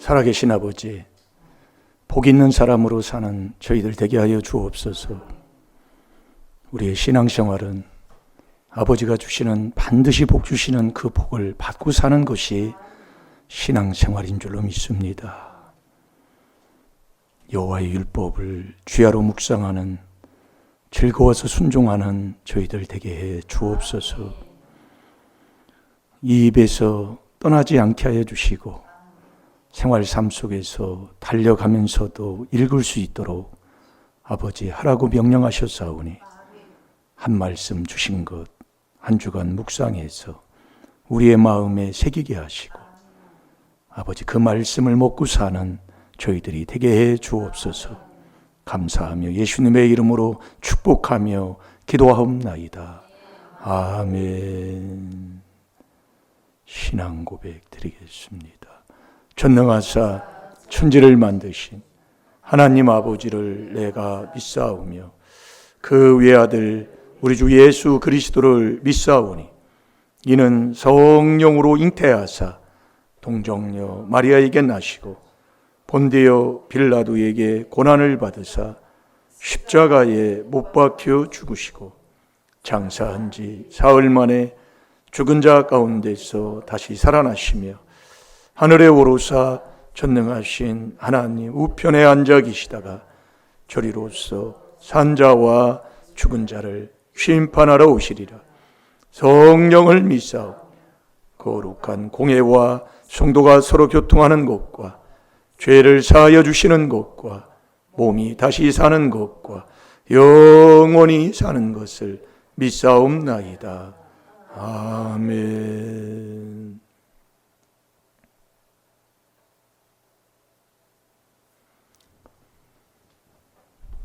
살아계신 아버지, 복 있는 사람으로 사는 저희들 되게 하여 주옵소서. 우리의 신앙생활은 아버지가 주시는, 반드시 복 주시는 그 복을 받고 사는 것이 신앙생활인 줄로 믿습니다. 여호와의 율법을 주야로 묵상하는, 즐거워서 순종하는 저희들 되게 해 주옵소서. 이 입에서 떠나지 않게 하여 주시고 생활 삶 속에서 달려가면서도 읽을 수 있도록 아버지 하라고 명령하셨사오니 한 말씀 주신 것 한 주간 묵상해서 우리의 마음에 새기게 하시고 아버지 그 말씀을 먹고 사는 저희들이 되게 해 주옵소서. 감사하며 예수님의 이름으로 축복하며 기도하옵나이다. 아멘. 신앙 고백 드리겠습니다. 전능하사 천지를 만드신 하나님 아버지를 내가 믿사오며 그 외아들 우리 주 예수 그리스도를 믿사오니 이는 성령으로 잉태하사 동정녀 마리아에게 나시고 본디오 빌라도에게 고난을 받으사 십자가에 못 박혀 죽으시고 장사한 지 사흘 만에 죽은 자 가운데서 다시 살아나시며 하늘에 오르사 전능하신 하나님 우편에 앉아 계시다가 저리로서 산자와 죽은 자를 심판하러 오시리라. 성령을 믿사오. 거룩한 공회와 성도가 서로 교통하는 것과 죄를 사하여 주시는 것과 몸이 다시 사는 것과 영원히 사는 것을 믿사옵나이다. 아멘.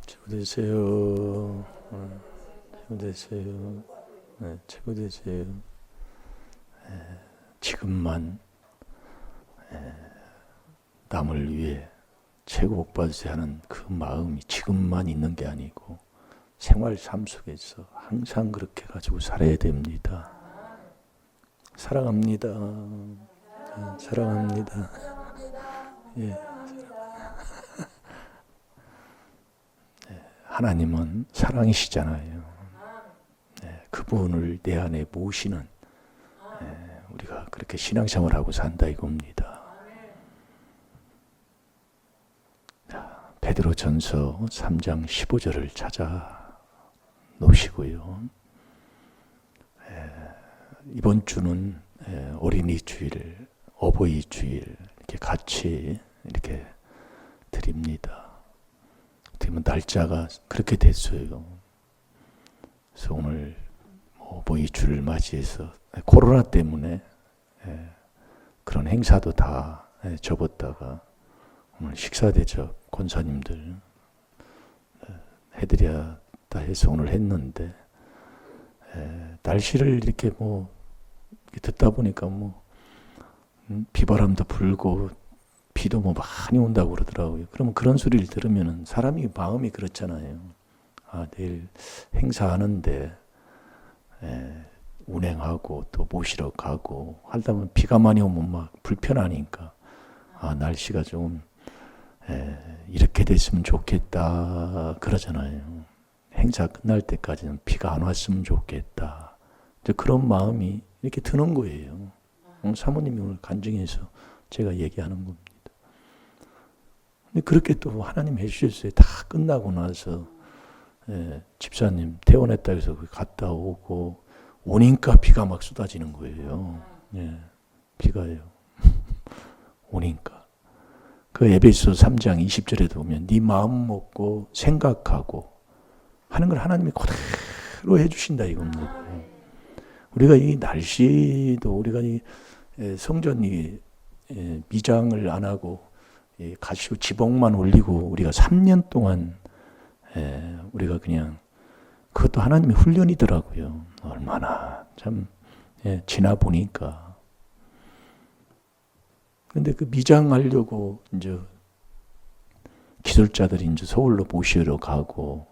최고 되세요. 최고 되세요. 네, 최고 되세요. 지금만 남을 위해 최고 복 받으세요 하는 그 마음이 지금만 있는 게 아니고 생활 삶 속에서 항상 그렇게 가지고 살아야 됩니다. 사랑합니다. 사랑합니다. 예. 하나님은 사랑이시잖아요. 그분을 내 안에 모시는 우리가 그렇게 신앙생활하고 산다 이겁니다. 베드로전서 3장 15절을 찾아 놓으시고요. 이번 주는 어린이 주일, 어버이 주일 이렇게 같이 이렇게 드립니다. 어떻게 보면 날짜가 그렇게 됐어요. 그래서 오늘 어버이 주를 맞이해서 코로나 때문에 그런 행사도 다 접었다가 오늘 식사 대접 권사님들 해드려야다 해서 오늘 했는데 날씨를 이렇게 듣다 보니까 비바람도 불고 비도 많이 온다고 그러더라고요. 그러면 그런 소리를 들으면 사람이 마음이 그렇잖아요. 아, 내일 행사하는데 운행하고 또 모시러 가고 하다 보면 비가 많이 오면 막 불편하니까 아, 날씨가 좀 이렇게 됐으면 좋겠다 그러잖아요. 행사 끝날 때까지는 비가 안 왔으면 좋겠다. 이제 그런 마음이 이렇게 드는 거예요. 오늘 사모님이 오늘 간증해서 제가 얘기하는 겁니다. 근데 그렇게 또 하나님 해주셨어요. 다 끝나고 나서 집사님 퇴원했다 해서 갔다 오고 오니까 비가 막 쏟아지는 거예요. 비가요. 오니까. 그 에베소 3장 20절에도 보면 네 마음 먹고 생각하고 하는 걸 하나님이 그대로 해주신다 이겁니다. 우리가 이 날씨도 우리가 이 성전이 미장을 안 하고 가시고 지붕만 올리고 우리가 3년 동안 우리가 그냥 그것도 하나님의 훈련이더라고요. 얼마나 참 지나 보니까. 근데 그 미장하려고 이제 기술자들이 이제 서울로 모시러 가고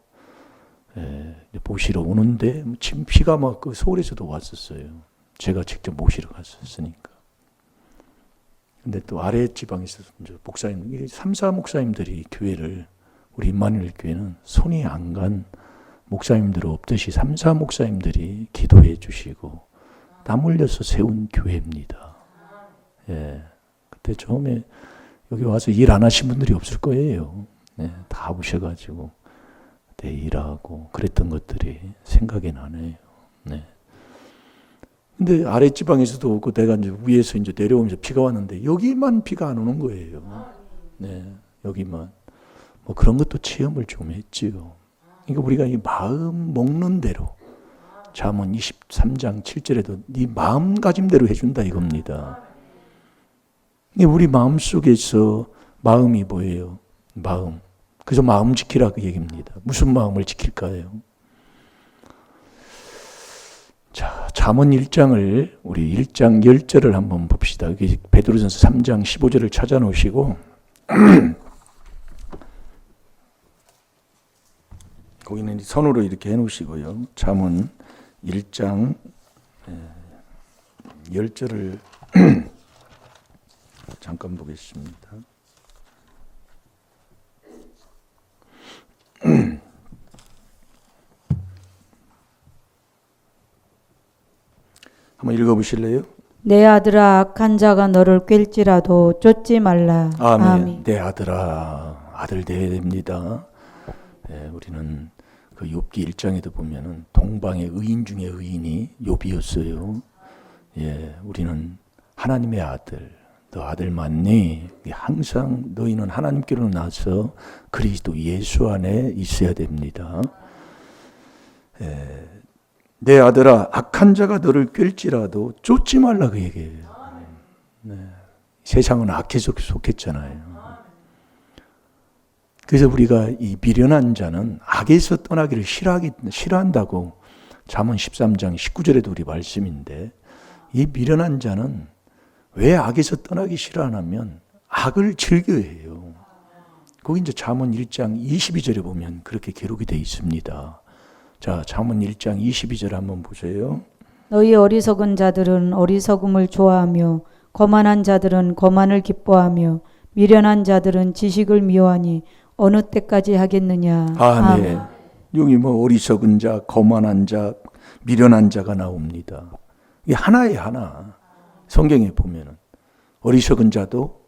모시러 오는데 지금 비가 막 그 서울에서도 왔었어요. 제가 직접 모시러 갔었으니까. 근데 또 아래 지방에서 이제 목사님, 3사 목사님들이 교회를, 우리 임마누엘 교회는 손이 안 간 목사님들 없듯이 3사 목사님들이 기도해 주시고 땀 흘려서 세운 교회입니다. 예. 그때 처음에 여기 와서 일 안 하신 분들이 없을 거예요. 예. 다 오셔가지고 그때 일하고 그랬던 것들이 생각이 나네요. 네. 근데 아랫지방에서도 오고 내가 이제 위에서 이제 내려오면서 비가 왔는데 여기만 비가 안 오는 거예요. 네. 여기만. 뭐 그런 것도 체험을 좀 했지요. 그러니까 우리가 이 마음 먹는 대로, 잠언 23장 7절에도 네 마음가짐대로 해준다 이겁니다. 우리 마음 속에서 마음이 뭐예요? 마음. 그래서 마음 지키라 그 얘기입니다. 무슨 마음을 지킬까요? 자, 잠언 1장을 우리 1장 10절을 한번 봅시다. 여기 베드로전서 3장 15절을 찾아 놓으시고 거기는 선으로 이렇게 해 놓으시고요. 잠언 1장 10절을 잠깐 보겠습니다. 한번 읽어보실래요? 내 아들아, 악한 자가 너를 꿰일지라도 쫓지 말라. 아멘. 아멘. 내 아들아, 아들 되어야 됩니다. 예, 우리는 그 욥기 1장에도 보면은 동방의 의인 중에 의인이 욥이었어요. 예, 우리는 하나님의 아들, 너 아들 맞니? 항상 너희는 하나님께로 나서 그리스도 예수 안에 있어야 됩니다. 예, 내 아들아, 악한 자가 너를 꿰일지라도 쫓지 말라 그 얘기예요. 네. 세상은 악에 속했잖아요. 그래서 우리가 이 미련한 자는 악에서 떠나기를 싫어한다고 잠언 13장 19절에도 우리 말씀인데, 이 미련한 자는 왜 악에서 떠나기 싫어하냐면 악을 즐겨해요. 거기 이제 잠언 1장 22절에 보면 그렇게 기록이 되어 있습니다. 자, 잠언 1장 22절 한번 보세요. 너희 어리석은 자들은 어리석음을 좋아하며 거만한 자들은 거만을 기뻐하며 미련한 자들은 지식을 미워하니 어느 때까지 하겠느냐. 아멘. 여기 뭐 어리석은 자, 거만한 자, 미련한 자가 나옵니다. 이게 하나에 하나. 성경에 보면은 어리석은 자도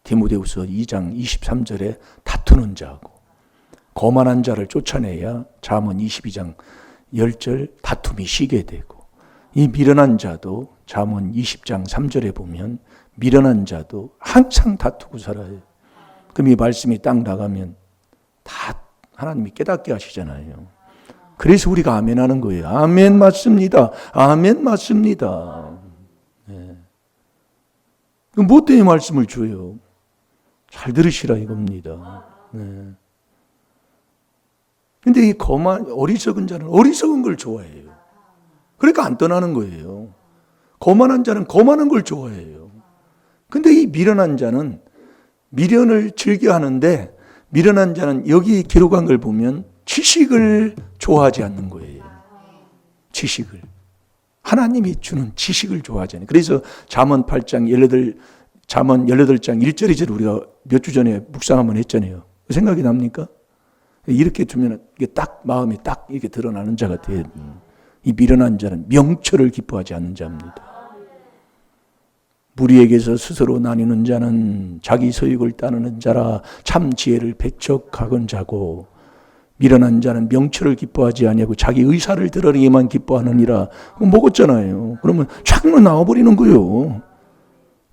디모데후서 2장 23절에 다투는 자고, 거만한 자를 쫓아내야 잠언 22장 10절 다툼이 쉬게 되고, 이 미련한 자도 잠언 20장 3절에 보면 미련한 자도 항상 다투고 살아요. 그럼 이 말씀이 딱 나가면 다 하나님이 깨닫게 하시잖아요. 그래서 우리가 아멘 하는 거예요. 아멘 맞습니다. 아멘 맞습니다. 네. 그럼 뭐 때문에 말씀을 줘요? 잘 들으시라 이겁니다. 네. 근데 이 어리석은 자는 어리석은 걸 좋아해요. 그러니까 안 떠나는 거예요. 거만한 자는 거만한 걸 좋아해요. 근데 이 미련한 자는 미련을 즐겨 하는데, 미련한 자는 여기 기록한 걸 보면 지식을 좋아하지 않는 거예요. 지식을. 하나님이 주는 지식을 좋아하지 않아요. 그래서 잠언 8장 18장 1절 2절 우리가 몇 주 전에 묵상 한번 했잖아요. 생각이 납니까? 이렇게 두면 이게 딱 마음이 딱 이렇게 드러나는 자가 돼요. 이 미련한 자는 명철을 기뻐하지 않는 자입니다. 무리에게서 스스로 나뉘는 자는 자기 소욕을 따르는 자라 참 지혜를 배척하건 자고, 미련한 자는 명철을 기뻐하지 아니하고 자기 의사를 드러내기만 기뻐하느니라. 먹었잖아요. 그러면 착로 나와버리는 거예요.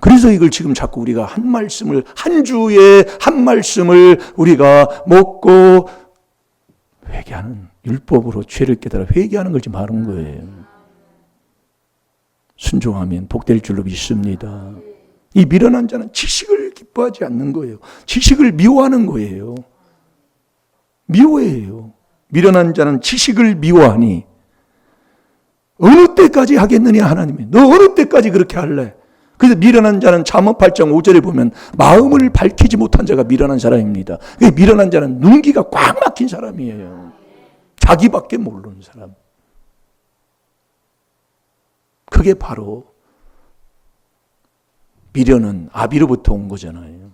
그래서 이걸 지금 자꾸 우리가 한 말씀을, 한 주에 한 말씀을 우리가 먹고 회개하는, 율법으로 죄를 깨달아 회개하는 걸 지금 하는 거예요. 순종하면 복될 줄로 믿습니다. 이 미련한 자는 지식을 기뻐하지 않는 거예요. 지식을 미워하는 거예요. 미워해요. 미련한 자는 지식을 미워하니 어느 때까지 하겠느냐 하나님이. 너 어느 때까지 그렇게 할래? 그래서 미련한 자는 잠언 8장 5절에 보면 마음을 밝히지 못한 자가 미련한 사람입니다. 미련한 자는 눈기가 꽉 막힌 사람이에요. 자기밖에 모르는 사람. 그게 바로 미련은 아비로부터 온 거잖아요.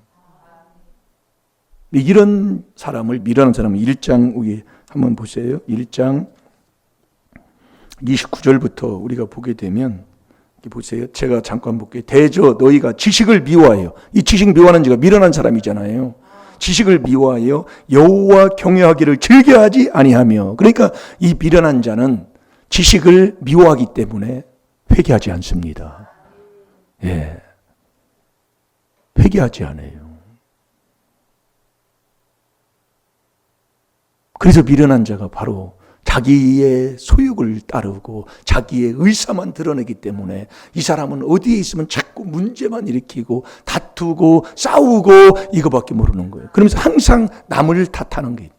이런 사람을, 미련한 사람은 1장 위에 한번 보세요. 1장 29절부터 우리가 보게 되면, 보세요. 제가 잠깐 볼게요. 대저 너희가 지식을 미워하여, 이 지식 미워하는 자가 미련한 사람이잖아요. 지식을 미워하여 여호와 경외하기를 즐겨하지 아니하며, 그러니까 이 미련한 자는 지식을 미워하기 때문에 회개하지 않습니다. 예, 회개하지 않아요. 그래서 미련한 자가 바로 자기의 소욕을 따르고 자기의 의사만 드러내기 때문에 이 사람은 어디에 있으면 자꾸 문제만 일으키고 다투고 싸우고 이거밖에 모르는 거예요. 그러면서 항상 남을 탓하는 게,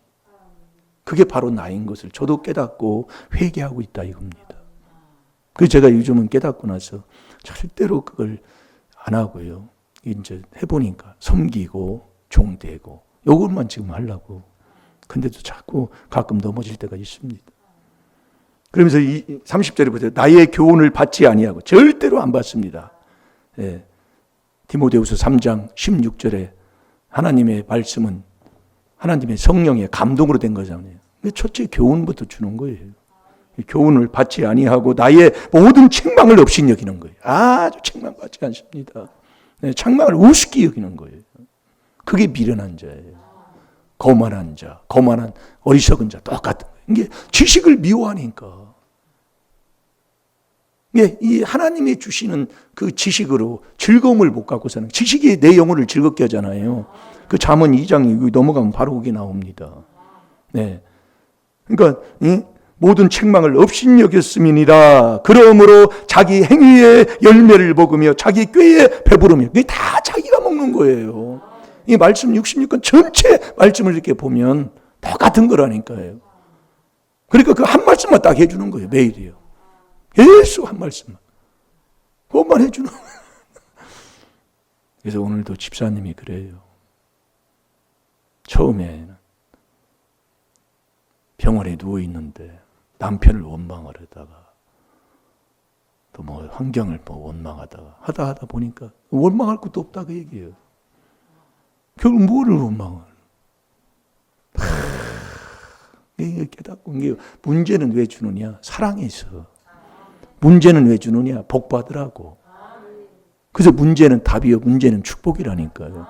그게 바로 나인 것을 저도 깨닫고 회개하고 있다 이겁니다. 그래서 제가 요즘은 깨닫고 나서 절대로 그걸 안 하고요. 이제 해보니까 섬기고 종되고 요것만 지금 하려고. 근데도 자꾸 가끔 넘어질 때가 있습니다. 그러면서 이 30절에 보세요. 나의 교훈을 받지 아니하고, 절대로 안 받습니다. 예. 디모데후서 3장 16절에 하나님의 말씀은 하나님의 성령의 감동으로 된 거잖아요. 첫째 교훈부터 주는 거예요. 교훈을 받지 아니하고 나의 모든 책망을 없이 여기는 거예요. 아주 책망받지 않습니다. 네, 책망을 우습게 여기는 거예요. 그게 미련한 자예요. 거만한 자, 거만한 어리석은 자 똑같은 거예요. 이게 지식을 미워하니까. 예, 이 하나님이 주시는 그 지식으로 즐거움을 못 갖고 사는, 지식이 내 영혼을 즐겁게 하잖아요. 그 잠언 2장 넘어가면 바로 그게 나옵니다. 네. 그러니까 모든 책망을 없인 여겼음이니라. 그러므로 자기 행위의 열매를 먹으며 자기 꾀에 배부르며, 그게 다 자기가 먹는 거예요. 이 말씀 66권 전체 말씀을 이렇게 보면 똑같은 거라니까요. 그러니까 그 한 말씀만 딱 해주는 거예요. 매일이요. 계속 한 말씀만. 그것만 해주는 거예요. 그래서 오늘도 집사님이 그래요. 처음에는 병원에 누워있는데 남편을 원망하려다가 또 뭐 환경을 원망하다가 하다 보니까 원망할 것도 없다 그 얘기예요. 결국 뭐를 원망을? 이게 깨닫고, 이게 문제는 왜 주느냐? 사랑해서. 문제는 왜 주느냐? 복 받으라고. 그래서 문제는 답이요, 문제는 축복이라니까요.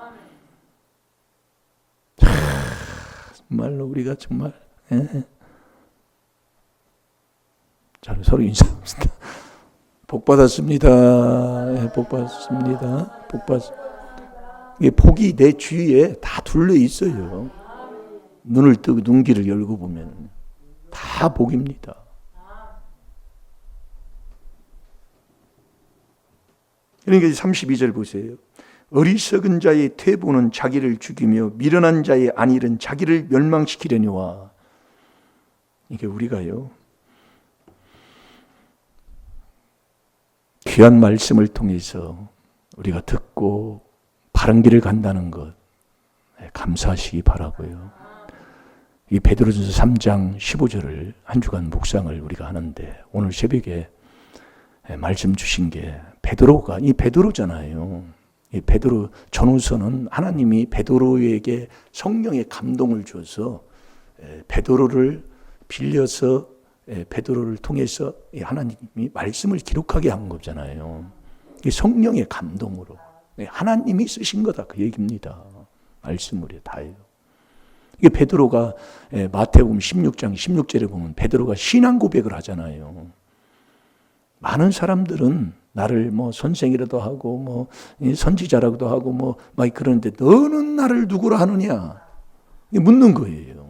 정말로 우리가 정말, 자, 서로 인사합시다. 복 받았습니다. 복 받았습니다. 복 받았습니다. 이게 복이 내 주위에 다 둘러 있어요. 눈을 뜨고 눈길을 열고 보면 다 복입니다. 그러니까 32절 보세요. 어리석은 자의 퇴보는 자기를 죽이며 미련한 자의 안일은 자기를 멸망시키려니와. 이게 우리가요, 귀한 말씀을 통해서 우리가 듣고 바른 길을 간다는 것 감사하시기 바라고요. 이 베드로전서 3장 15절을 한 주간 묵상을 우리가 하는데, 오늘 새벽에 말씀 주신 게 베드로가, 이 베드로잖아요. 이 베드로 전후서는 하나님이 베드로에게 성령의 감동을 줘서 베드로를 빌려서 베드로를 통해서 하나님이 말씀을 기록하게 한 거잖아요. 이 성령의 감동으로 하나님이 쓰신 거다 그 얘기입니다. 말씀으로 다예요. 이게 베드로가 마태복음 16장 16절에 보면 베드로가 신앙 고백을 하잖아요. 많은 사람들은 나를 뭐 선생이라도 하고 뭐 선지자라고도 하고 뭐 막 그러는데 너는 나를 누구라 하느냐 묻는 거예요.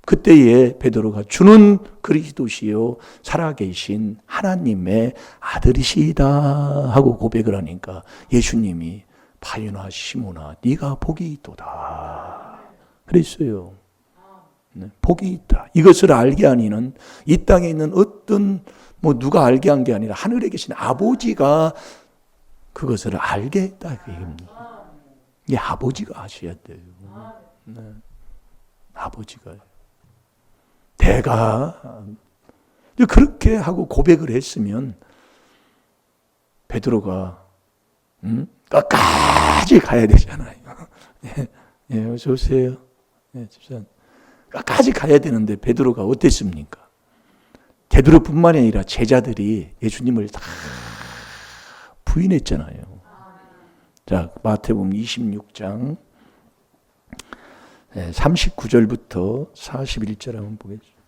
그때에 베드로가 주는 그리스도시요 살아계신 하나님의 아들이시다 하고 고백을 하니까 예수님이 바요나 시모나 네가 복이 있도다 그랬어요. 복이 있다. 이것을 알게 하니는 이 땅에 있는 어떤 뭐 누가 알게 한 게 아니라 하늘에 계신 아버지가 그것을 알게 했다. 이게 아버지가 아셔야 돼요. 네. 아버지가. 내가 그렇게 하고 고백을 했으면 베드로가 끝까지 가야 되잖아요. 예, 예, 어서 오세요. 예, 집사님. 끝까지 가야 되는데 베드로가 어땠습니까? 베드로뿐만이 아니라 제자들이 예수님을 다 부인했잖아요. 자, 마태복음 26장 39절부터 41절 한번 보겠습니다.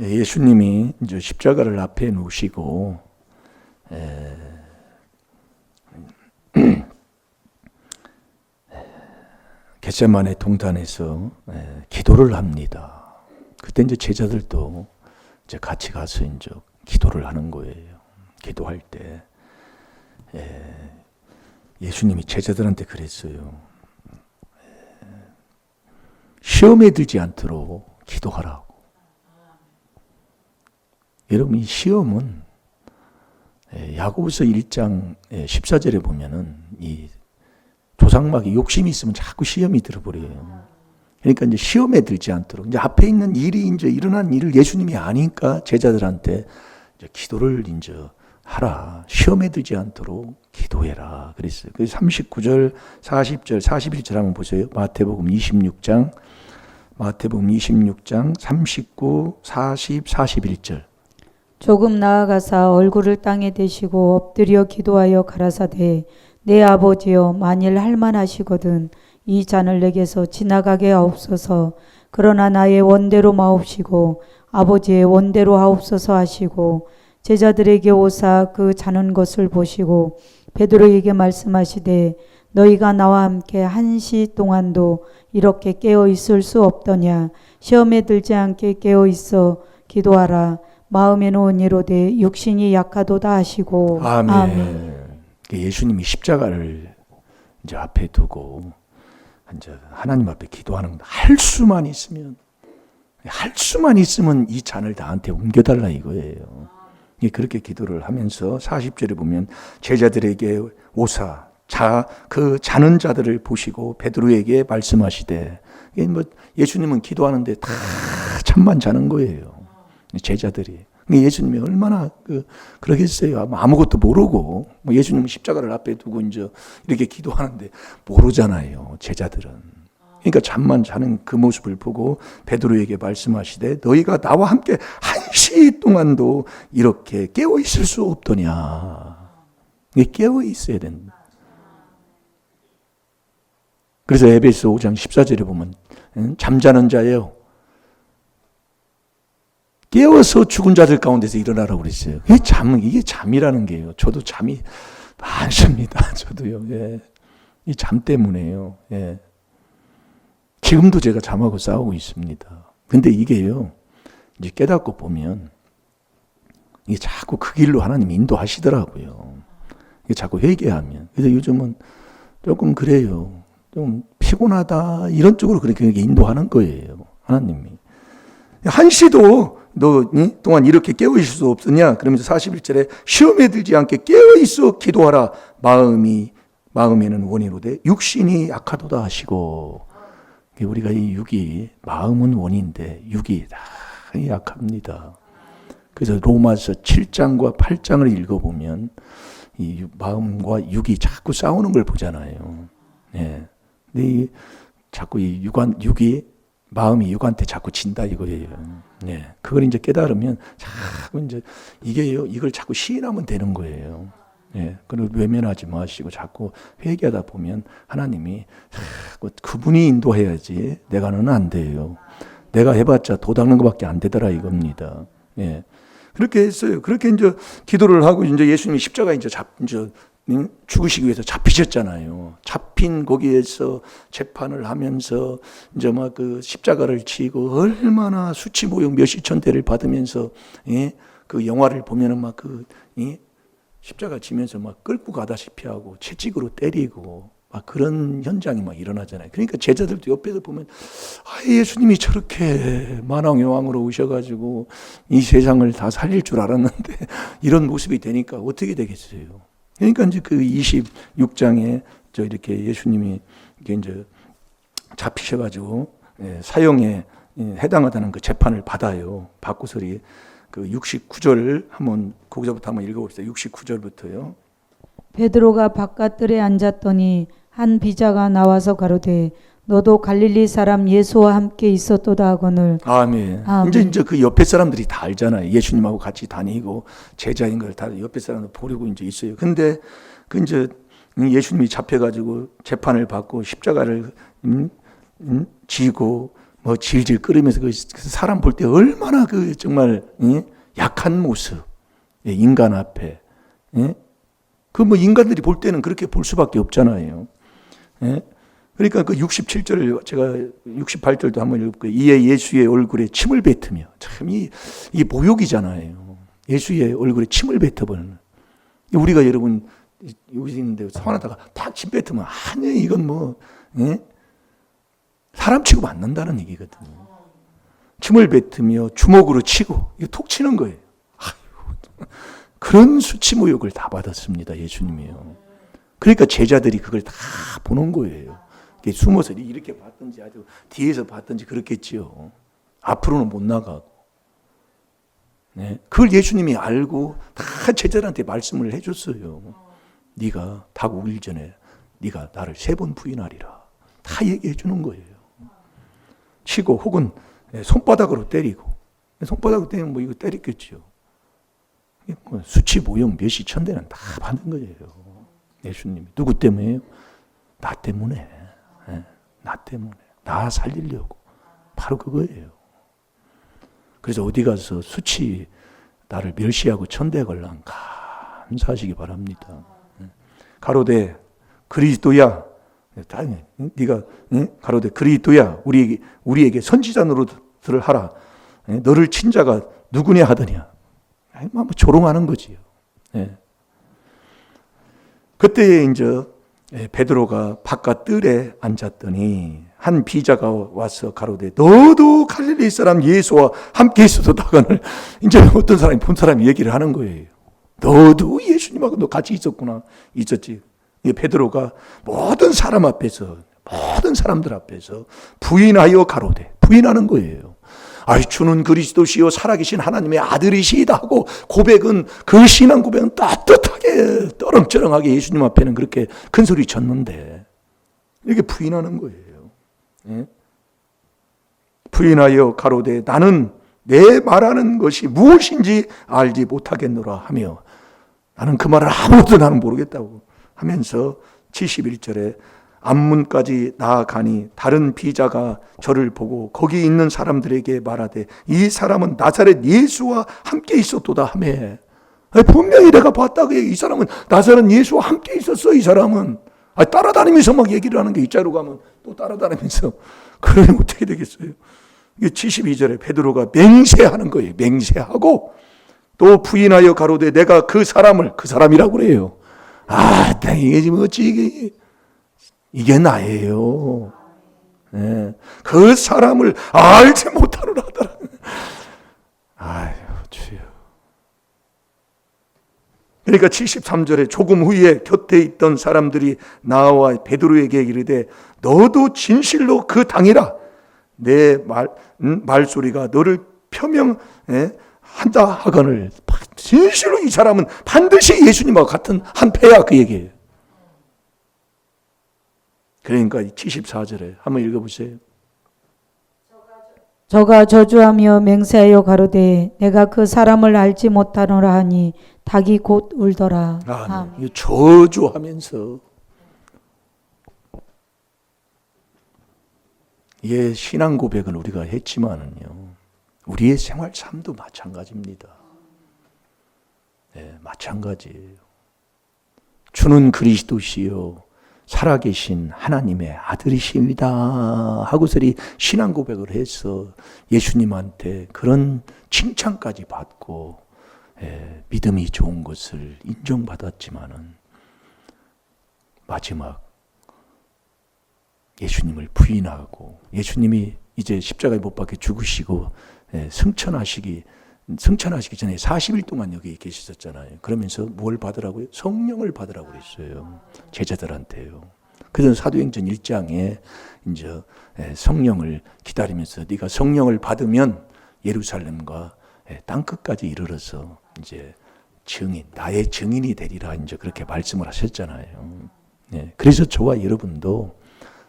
예수님이 이제 십자가를 앞에 놓으시고 겟세마네 동산에서 기도를 합니다. 그때 이제 제자들도 이제 같이 가서 이제 기도를 하는 거예요. 기도할 때 예수님이 제자들한테 그랬어요. 시험에 들지 않도록 기도하라고. 여러분, 이 시험은 야고보서 1장 14절에 보면은 이 조상막에 욕심이 있으면 자꾸 시험이 들어버려요. 그러니까 이제 시험에 들지 않도록, 이제 앞에 있는 일이 이제 일어난 일을 예수님이 아니까 제자들한테 이제 기도를 이제 하라. 시험에 들지 않도록 기도해라. 그랬어요. 그 39절, 40절, 41절 한번 보세요. 마태복음 26장 39, 40, 41절. 조금 나아가사 얼굴을 땅에 대시고 엎드려 기도하여 가라사대 내 아버지여 만일 할만하시거든 이 잔을 내게서 지나가게 하옵소서. 그러나 나의 원대로 마옵시고 아버지의 원대로 하옵소서 하시고 제자들에게 오사 그 자는 것을 보시고 베드로에게 말씀하시되 너희가 나와 함께 1시 동안도 이렇게 깨어 있을 수 없더냐. 시험에 들지 않게 깨어 있어 기도하라. 마음에는 온이로되 육신이 약하도다 하시고. 아멘. 아멘. 예수님이 십자가를 이제 앞에 두고 이제 하나님 앞에 기도하는 거. 할 수만 있으면 이 잔을 나한테 옮겨달라 이거예요. 그렇게 기도를 하면서 40절에 보면 제자들에게 오사 그 자는 자들을 보시고 베드로에게 말씀하시되, 뭐 예수님은 기도하는데 다 잠만 자는 거예요. 제자들이. 예수님이 얼마나 그러겠어요. 아무것도 모르고, 뭐 예수님은 십자가를 앞에 두고 이제 이렇게 기도하는데 모르잖아요. 제자들은. 그러니까 잠만 자는 그 모습을 보고 베드로에게 말씀하시되 너희가 나와 함께 1시 동안도 이렇게 깨어 있을 수 없더냐. 깨어 있어야 된다. 그래서 에베소 5장 14절에 보면 잠자는 자예요. 깨어서 죽은 자들 가운데서 일어나라고 그랬어요. 이게 잠이라는 게요. 저도 잠이 많습니다. 저도요. 예. 이 잠 때문에요. 예. 지금도 제가 잠하고 싸우고 있습니다. 근데 이게요, 이제 깨닫고 보면 이게 자꾸 그 길로 하나님 인도하시더라고요. 이게 자꾸 회개하면. 그래서 요즘은 조금 그래요. 좀 피곤하다 이런 쪽으로 그렇게 인도하는 거예요. 하나님이. 1시도 너 동안 이렇게 깨어 있을 수 없느냐? 그러면서 41절에 시험에 들지 않게 깨어 있어 기도하라. 마음에는 원이로되 육신이 약하도다 하시고. 우리가 이 육이, 마음은 원인데 육이 다 약합니다. 그래서 로마서 7장과 8장을 읽어보면 이 마음과 육이 자꾸 싸우는 걸 보잖아요. 예. 근데 자꾸 이 육이, 마음이 육한테 자꾸 진다 이거예요. 예. 그걸 이제 깨달으면 자꾸 이제 이걸 자꾸 시인하면 되는 거예요. 예, 그리고 외면하지 마시고 자꾸 회개하다 보면 하나님이 자꾸 그분이 인도해야지 내가는 안 돼요. 내가 해봤자 도 닦는 것밖에 안 되더라 이겁니다. 예, 그렇게 했어요. 그렇게 이제 기도를 하고 이제 예수님이 십자가 이제 죽으시기 위해서 잡히셨잖아요. 잡힌 거기에서 재판을 하면서 이제 막 그 십자가를 지고 얼마나 수치 모욕 몇십천 대를 받으면서 그 영화를 보면은 막 십자가 지면서 막 끌고 가다시피 하고 채찍으로 때리고 막 그런 현장이 막 일어나잖아요. 그러니까 제자들도 옆에서 보면 예수님이 저렇게 만왕의 왕으로 오셔가지고 이 세상을 다 살릴 줄 알았는데 이런 모습이 되니까 어떻게 되겠어요. 그러니까 이제 그 26장에 저 이렇게 예수님이 이게 이제 잡히셔가지고 사형에 해당하다는 그 재판을 받아요. 받고서리 그 69절 한번 거기서부터 한번 읽어봅시다. 69절부터요. 베드로가 바깥들에 앉았더니 한 비자가 나와서 가로되 너도 갈릴리 사람 예수와 함께 있었도다 하거늘. 아멘. 아멘. 이제 그 옆에 사람들이 다 알잖아요. 예수님하고 같이 다니고 제자인 걸 다 옆에 사람들 보려고 이제 있어요. 근데 그 이제 예수님이 잡혀가지고 재판을 받고 십자가를 지고 뭐 질질 끓으면서 그 사람 볼 때 얼마나 그 정말 약한 모습, 인간 앞에 그 뭐 인간들이 볼 때는 그렇게 볼 수밖에 없잖아요. 그러니까 그 67절을 제가 68절도 한번 읽을게요. 이에 예수의 얼굴에 침을 뱉으며 참 이 모욕이잖아요. 예수의 얼굴에 침을 뱉어버리는. 우리가 여러분 여기 있는데 손하다가 탁 침 뱉으면 아니 이건 뭐 사람 치고 맞는다는 얘기거든요. 침을 뱉으며 주먹으로 치고 이거 톡 치는 거예요. 아유, 그런 수치 모욕을 다 받았습니다. 예수님이요. 그러니까 제자들이 그걸 다 보는 거예요. 숨어서 이렇게 봤든지 아주 뒤에서 봤든지 그렇겠지요. 앞으로는 못 나가고. 그걸 예수님이 알고 다 제자들한테 말씀을 해줬어요. 네가 닭 우길 전에 네가 나를 3번 부인하리라. 다 얘기해 주는 거예요. 치고 혹은 손바닥으로 때리고. 손바닥으로 때리면 뭐 이거 때렸겠죠. 수치 모욕 멸시 천대는 다 받는 거예요. 예수님이. 누구 때문에요? 나 때문에. 나 때문에. 나 살리려고. 바로 그거예요. 그래서 어디 가서 수치 나를 멸시하고 천대 걸랑 감사하시기 바랍니다. 가로되 그리스도야. 네가 가로되 그리스도야 우리에게 선지자 노릇을 하라. 너를 친 자가 누구냐 하더냐. 뭐 조롱하는 거지요. 그때 이제 베드로가 바깥 뜰에 앉았더니 한 비자가 와서 가로되 너도 갈릴리 사람 예수와 함께 있었다가는 이제 어떤 사람이 본 사람이 얘기를 하는 거예요. 너도 예수님하고 너 같이 있었구나. 있었지. 베드로가 모든 사람 앞에서 모든 사람들 앞에서 부인하여 가로되 부인하는 거예요. 아이 주는 그리스도시요 살아계신 하나님의 아들이시다 하고 고백은 그 신앙 고백은 따뜻하게 떠렁쩌렁하게 예수님 앞에는 그렇게 큰 소리 쳤는데 이렇게 부인하는 거예요. 부인하여 가로되 나는 내 말하는 것이 무엇인지 알지 못하겠노라 하며 나는 그 말을 아무것도 나는 모르겠다고 하면서 71절에 앞문까지 나아가니 다른 비자가 저를 보고 거기 있는 사람들에게 말하되 이 사람은 나사렛 예수와 함께 있었도다 하며 분명히 내가 봤다고 이 사람은 나사렛 예수와 함께 있었어. 이 사람은 따라다니면서 막 얘기를 하는 게 이자로 가면 또 따라다니면서 그러면 어떻게 되겠어요? 이게 72절에 베드로가 맹세하는 거예요. 맹세하고 또 부인하여 가로되 내가 그 사람이라고 그래요. 이게 지금 어찌 이게 나예요. 그 사람을 알지 못하노라 하더라. 아유 주여. 그러니까 73절에 조금 후에 곁에 있던 사람들이 나와 베드로에게 이르되 너도 진실로 그 당이라 내 말소리가 너를 표명한다 하거늘 진실로 이 사람은 반드시 예수님과 같은 한 패야 그 얘기예요. 그러니까 74절에 한번 읽어보세요. 저가 저주하며 맹세하여 가로되 내가 그 사람을 알지 못하노라 하니 닭이 곧 울더라. 네. 저주하면서 예, 신앙 고백은 우리가 했지만은요 우리의 생활 삶도 마찬가지입니다. 네, 마찬가지예요. 주는 그리스도시요 살아계신 하나님의 아들이십니다 하고서리 신앙 고백을 해서 예수님한테 그런 칭찬까지 받고 믿음이 좋은 것을 인정받았지만은 마지막 예수님을 부인하고 예수님이 이제 십자가에 못 박혀 죽으시고 승천하시기 전에 40일 동안 여기 계셨잖아요. 그러면서 뭘 받으라고요? 성령을 받으라고 그랬어요. 제자들한테요. 그래서 사도행전 1장에 이제 성령을 기다리면서 네가 성령을 받으면 예루살렘과 땅 끝까지 이르러서 이제 증인, 나의 증인이 되리라 이제 그렇게 말씀을 하셨잖아요. 네. 그래서 저와 여러분도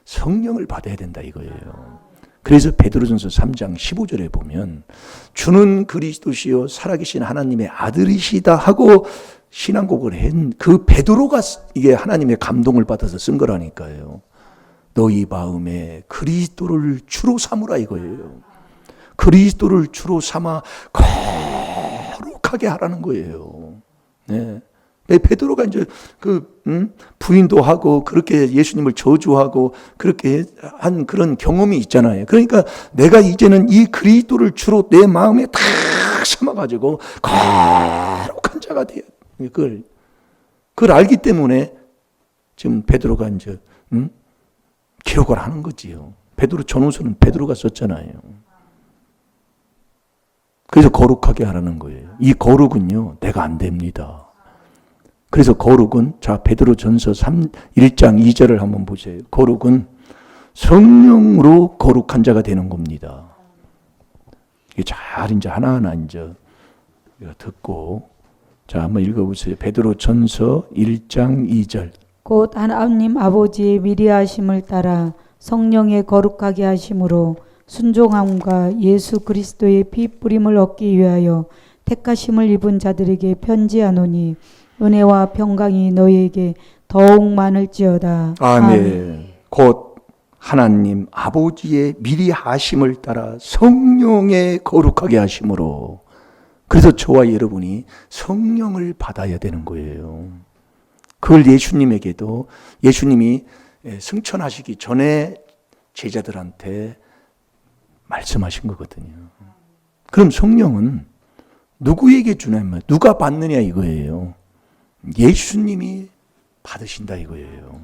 성령을 받아야 된다 이거예요. 그래서 베드로전서 3장 15절에 보면 주는 그리스도시요 살아계신 하나님의 아들이시다 하고 신앙고백을 한 그 베드로가 이게 하나님의 감동을 받아서 쓴 거라니까요. 너희 마음에 그리스도를 주로 삼으라 이거예요. 그리스도를 주로 삼아 거룩하게 하라는 거예요. 네. 베드로가 이제 부인도 하고 그렇게 예수님을 저주하고 그렇게 한 그런 경험이 있잖아요. 그러니까 내가 이제는 이 그리스도를 주로 내 마음에 다 삼아가지고 거룩한 자가 돼요. 그걸 알기 때문에 지금 베드로가 이제 기록을 하는 거지요. 베드로 전후서는 베드로가 썼잖아요. 그래서 거룩하게 하라는 거예요. 이 거룩은요, 내가 안 됩니다. 그래서 거룩은 자 베드로 전서 1장 2절을 한번 보세요. 거룩은 성령으로 거룩한 자가 되는 겁니다. 이게 잘 이제 하나하나 이제 듣고 자 한번 읽어보세요. 베드로 전서 1장 2절. 곧 하나님 아버지의 미리 하심을 따라 성령의 거룩하게 하심으로 순종함과 예수 그리스도의 피 뿌림을 얻기 위하여 택하심을 입은 자들에게 편지하노니 은혜와 평강이 너희에게 더욱 많을지어다. 아멘. 곧 하나님 아버지의 미리 하심을 따라 성령의 거룩하게 하심으로 그래서 저와 여러분이 성령을 받아야 되는 거예요. 그걸 예수님에게도 예수님이 승천하시기 전에 제자들한테 말씀하신 거거든요. 그럼 성령은 누구에게 주냐면 누가 받느냐 이거예요. 예수님이 받으신다 이거예요.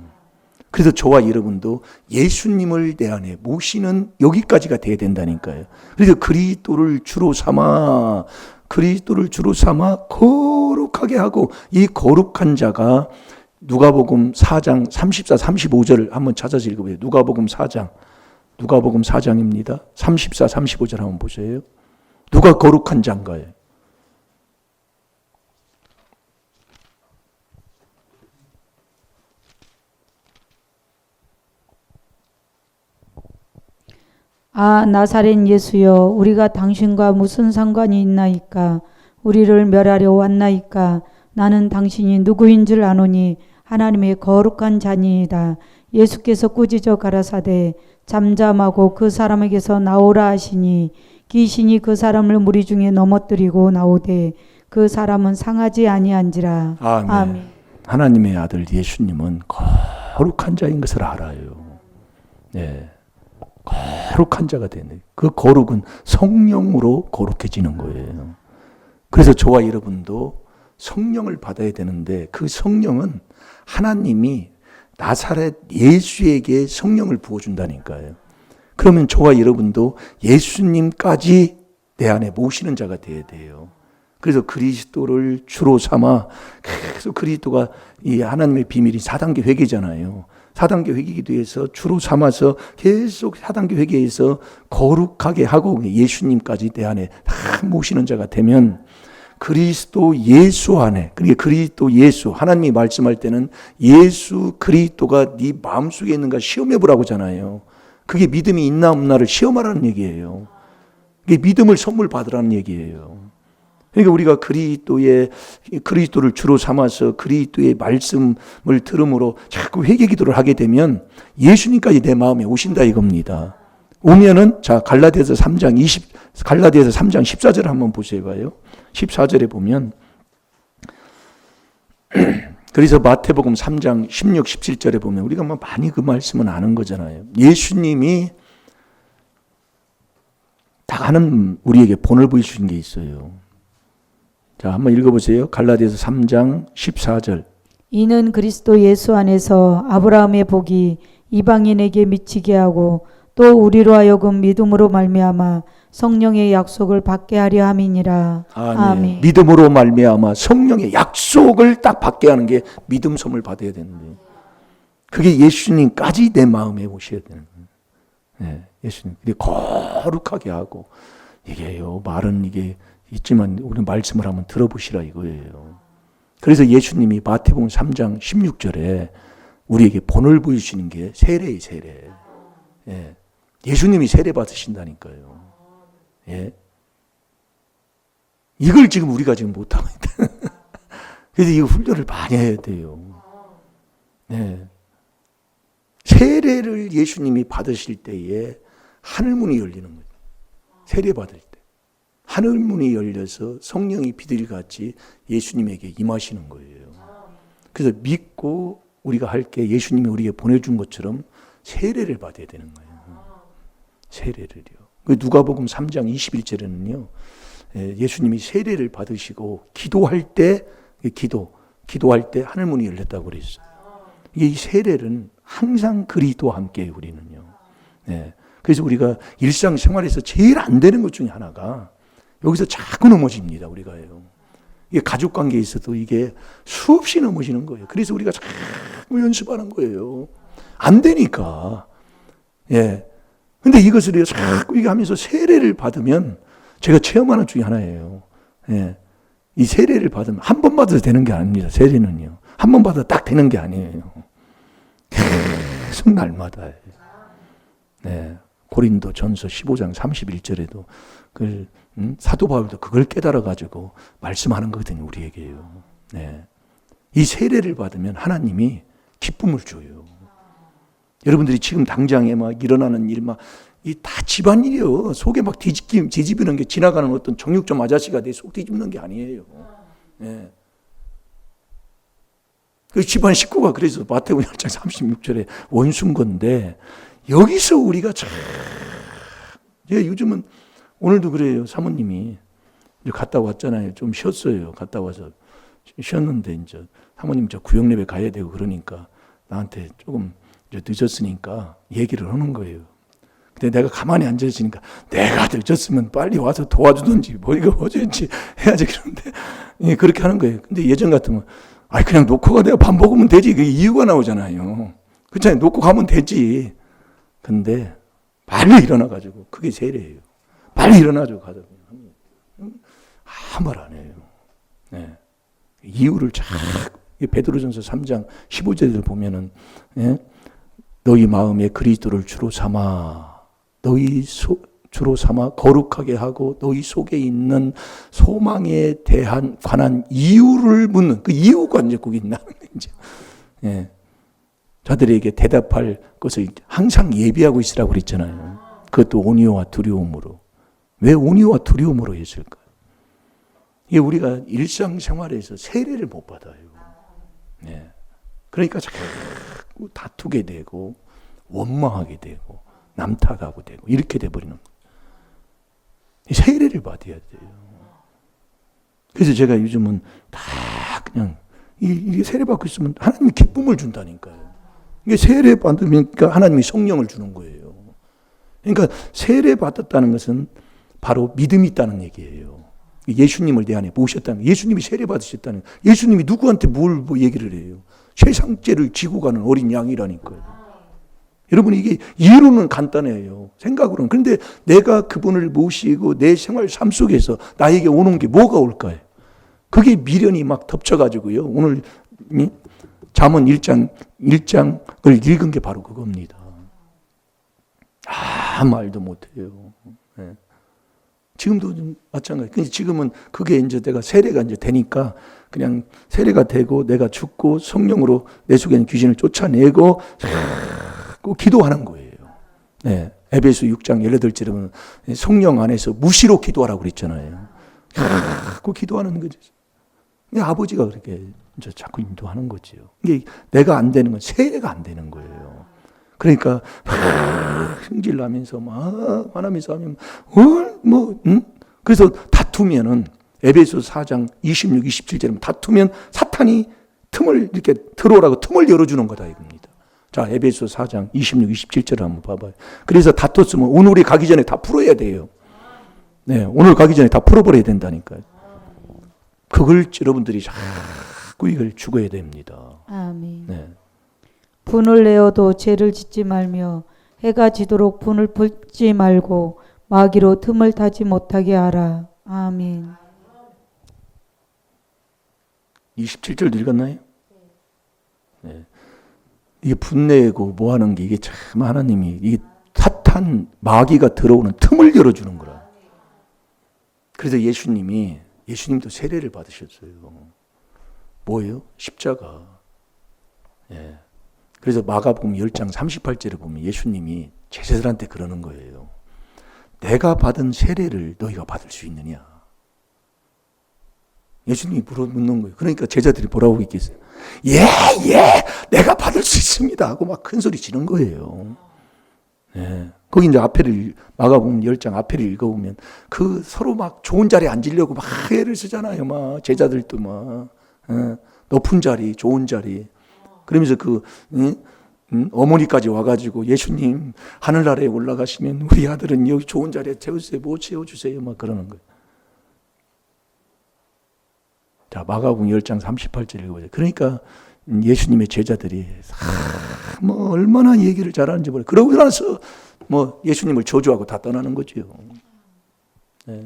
그래서 저와 여러분도 예수님을 내 안에 모시는 여기까지가 돼야 된다니까요. 그래서 그리스도를 주로 삼아 거룩하게 하고 이 거룩한 자가 누가복음 4장 34, 35절을 한번 찾아서 읽어보세요. 누가복음 4장입니다. 34, 35절 한번 보세요. 누가 거룩한 자인가요? 아 나사렛 예수여 우리가 당신과 무슨 상관이 있나이까 우리를 멸하려 왔나이까 나는 당신이 누구인 줄 아노니 하나님의 거룩한 자니이다. 예수께서 꾸짖어 가라사대 잠잠하고 그 사람에게서 나오라 하시니 귀신이 그 사람을 무리 중에 넘어뜨리고 나오되 그 사람은 상하지 아니한지라. 아멘. 아멘. 하나님의 아들 예수님은 거룩한 자인 것을 알아요. 네. 거룩한 자가 되는 그 거룩은 성령으로 거룩해지는 거예요. 그래서 저와 여러분도 성령을 받아야 되는데 그 성령은 하나님이 나사렛 예수에게 성령을 부어준다니까요. 그러면 저와 여러분도 예수님까지 내 안에 모시는 자가 되어야 돼요. 그래서 그리스도를 주로 삼아 계속 그리스도가 이 하나님의 비밀이 4단계 회개잖아요. 4단계 회개기도에서 주로 삼아서 계속 4단계 회개에서 거룩하게 하고 예수님까지 내 안에 다 모시는 자가 되면 그리스도 예수 안에 그러니까 그리스도 예수 하나님이 말씀할 때는 예수 그리스도가 네 마음속에 있는가 시험해 보라고 하잖아요. 그게 믿음이 있나 없나를 시험하라는 얘기예요. 그게 믿음을 선물 받으라는 얘기예요. 그러니까 우리가 그리스도를 주로 삼아서 그리스도의 말씀을 들음으로 자꾸 회개 기도를 하게 되면 예수님까지 내 마음에 오신다 이겁니다. 오면은 자 갈라디아서 3장 14절 한번 보세요 봐요. 14절에 보면 그래서 마태복음 3장 16, 17절에 보면 우리가 뭐 많이 그 말씀은 아는 거잖아요. 예수님이 딱 하는 우리에게 본을 보여주신 게 있어요. 자, 한번 읽어보세요. 갈라디아서 3장 14절. 이는 그리스도 예수 안에서 아브라함의 복이 이방인에게 미치게 하고 또 우리로 하여금 믿음으로 말미암아 성령의 약속을 받게 하려 함이니라. 아멘. 믿음으로 말미암아 성령의 약속을 딱 받게 하는 게 믿음 선물 받아야 되는데. 그게 예수님까지 내 마음에 오셔야 되는 거예요. 네, 예수님. 근데 거룩하게 하고, 이게요, 말은 이게 있지만, 우리 말씀을 한번 들어보시라 이거예요. 그래서 예수님이 마태복음 3장 16절에 우리에게 본을 보여주시는 게 세례예요, 세례. 예. 예수님이 세례 받으신다니까요. 예. 이걸 지금 우리가 지금 못하고 있다. 그래서 이 훈련을 많이 해야 돼요. 네. 세례를 예수님이 받으실 때에 하늘문이 열리는 거예요. 세례 받을 때. 하늘문이 열려서 성령이 비둘기같이 예수님에게 임하시는 거예요. 그래서 믿고 우리가 할 게 예수님이 우리에게 보내준 것처럼 세례를 받아야 되는 거예요. 세례를요. 누가복음 3장 21절에는요. 예수님이 세례를 받으시고 기도할 때 기도할 때 하늘문이 열렸다고 그랬어요. 이 세례는 항상 그리스도와 함께 우리는요. 네. 그래서 우리가 일상생활에서 제일 안 되는 것 중에 하나가 여기서 자꾸 넘어집니다. 우리가요. 이게 가족관계에 있어도 이게 수없이 넘어지는 거예요. 그래서 우리가 자꾸 연습하는 거예요. 안 되니까. 예. 근데 이것을 자꾸 이게 하면서 세례를 받으면 제가 체험하는 중에 하나예요. 예. 이 세례를 받으면 한 번 받아도 되는 게 아닙니다. 세례는요. 한 번 받아도 딱 되는 게 아니에요. 계속 날마다. 네. 고린도 전서 15장 31절에도 사도 바울도 그걸 깨달아가지고 말씀하는 거거든요. 우리에게요. 네. 이 세례를 받으면 하나님이 기쁨을 줘요. 여러분들이 지금 당장에 막 일어나는 일 이 다 집안일이요. 속에 막 뒤집히는 게 지나가는 어떤 정육점 아저씨가 내 속 뒤집는 게 아니에요. 네. 그 집안 식구가 그래서 마태복음 1장 36절에 원수인 건데 여기서 우리가 참 요즘은 오늘도 그래요. 사모님이 이제 갔다 왔잖아요. 좀 쉬었어요. 갔다 와서 쉬었는데 이제 사모님 저 구역 예배 가야 되고 그러니까 나한테 조금 이제 늦었으니까 얘기를 하는 거예요. 근데 내가 가만히 앉아 있으니까 내가 늦었으면 빨리 와서 도와주든지 뭐 이거 어쩐지 해야지 그런데 예, 그렇게 하는 거예요. 근데 예전 같으면 그냥 놓고 가 내가 밥 먹으면 되지. 그게 이유가 나오잖아요. 그렇잖아요. 놓고 가면 되지. 근데 빨리 일어나가지고 그게 세례예요. 빨리 일어나죠. 가자. 아무 말 안 해요. 네. 이유를 베드로전서 3장 15절을 보면은 예? 너희 마음에 그리스도를 주로 삼아 주로 삼아 거룩하게 하고 너희 속에 있는 소망에 관한 이유를 묻는 그 이유가 이제 거기 있나는 거죠. 예. 자들에게 대답할 것을 항상 예비하고 있으라고 그랬잖아요. 그것도 온유와 두려움으로. 왜 온유와 두려움으로 했을까요? 이게 우리가 일상생활에서 세례를 못 받아요. 네. 그러니까 자꾸 다투게 되고 원망하게 되고 남 탓하고 되고 이렇게 돼버리는 거예요. 세례를 받아야 돼요. 그래서 제가 요즘은 다 그냥 이게 세례 받고 있으면 하나님이 기쁨을 준다니까요. 이게 세례 받으니까 하나님이 성령을 주는 거예요. 그러니까 세례 받았다는 것은 바로 믿음이 있다는 얘기예요. 예수님을 내 안에 모셨다는 거예요. 예수님이 세례 받으셨다는 거예요. 예수님이 누구한테 뭘 얘기를 해요. 세상죄를 지고 가는 어린 양이라니까요. 여러분 이게 이론은 간단해요. 생각으로는. 그런데 내가 그분을 모시고 내 생활 삶 속에서 나에게 오는 게 뭐가 올까요? 그게 미련이 막 덮쳐가지고요. 오늘 잠언 1장을 읽은 게 바로 그겁니다. 말도 못해요. 네. 지금도 좀 마찬가지. 근데 지금은 그게 이제 내가 세례가 이제 되니까 그냥 세례가 되고 내가 죽고 성령으로 내 속에 있는 귀신을 쫓아내고 기도하는 거예요. 네. 에베소 6장 18절에 보면 성령 안에서 무시로 기도하라고 그랬잖아요. 그 기도하는 거죠. 아버지가 그렇게 이제 자꾸 인도하는 거죠. 이게 내가 안 되는 건 세례가 안 되는 거예요. 그러니까 승질 나면서 막 화나면서 하면 그래서 다투면은 에베소 4장 26, 27절에 다투면 사탄이 틈을 이렇게 들어오라고 틈을 열어주는 거다 이겁니다. 자, 에베소 4장 26, 27절을 한번 봐봐요. 그래서 다퉜으면 오늘이 가기 전에 다 풀어야 돼요. 네, 오늘 가기 전에 다 풀어버려야 된다니까요. 그걸 여러분들이 자꾸 이걸 죽어야 됩니다. 아멘. 네. 분을 내어도 죄를 짓지 말며 해가 지도록 분을 붓지 말고 마귀로 틈을 타지 못하게 하라. 아멘. 27절 읽었나요? 네. 이게 분내고 뭐 하는 게 이게 참 하나님이 이게 사탄 마귀가 들어오는 틈을 열어주는 거라. 그래서 예수님도 세례를 받으셨어요. 뭐예요? 십자가. 예. 그래서 마가복음 10장 38절에 보면 예수님이 제자들한테 그러는 거예요. 내가 받은 세례를 너희가 받을 수 있느냐? 예수님이 물어묻는 거예요. 그러니까 제자들이 뭐라고 있겠어요? 예, 내가 받을 수 있습니다 하고 막 큰 소리 지는 거예요. 예. 거기 이제 마가복음 10장 앞에를 읽어보면 그 서로 막 좋은 자리에 앉으려고 막 애를 쓰잖아요. 막 제자들도 막 높은 자리, 좋은 자리. 그러면서 어머니까지 와가지고 예수님 하늘나라에 올라가시면 우리 아들은 여기 좋은 자리에 채워주세요. 뭐 채워주세요. 막 그러는 거예요. 자, 마가복음 10장 38절 읽어보세요. 그러니까 예수님의 제자들이 뭐 얼마나 얘기를 잘하는지 몰라요. 그러고 나서 뭐 예수님을 저주하고 다 떠나는 거죠. 네.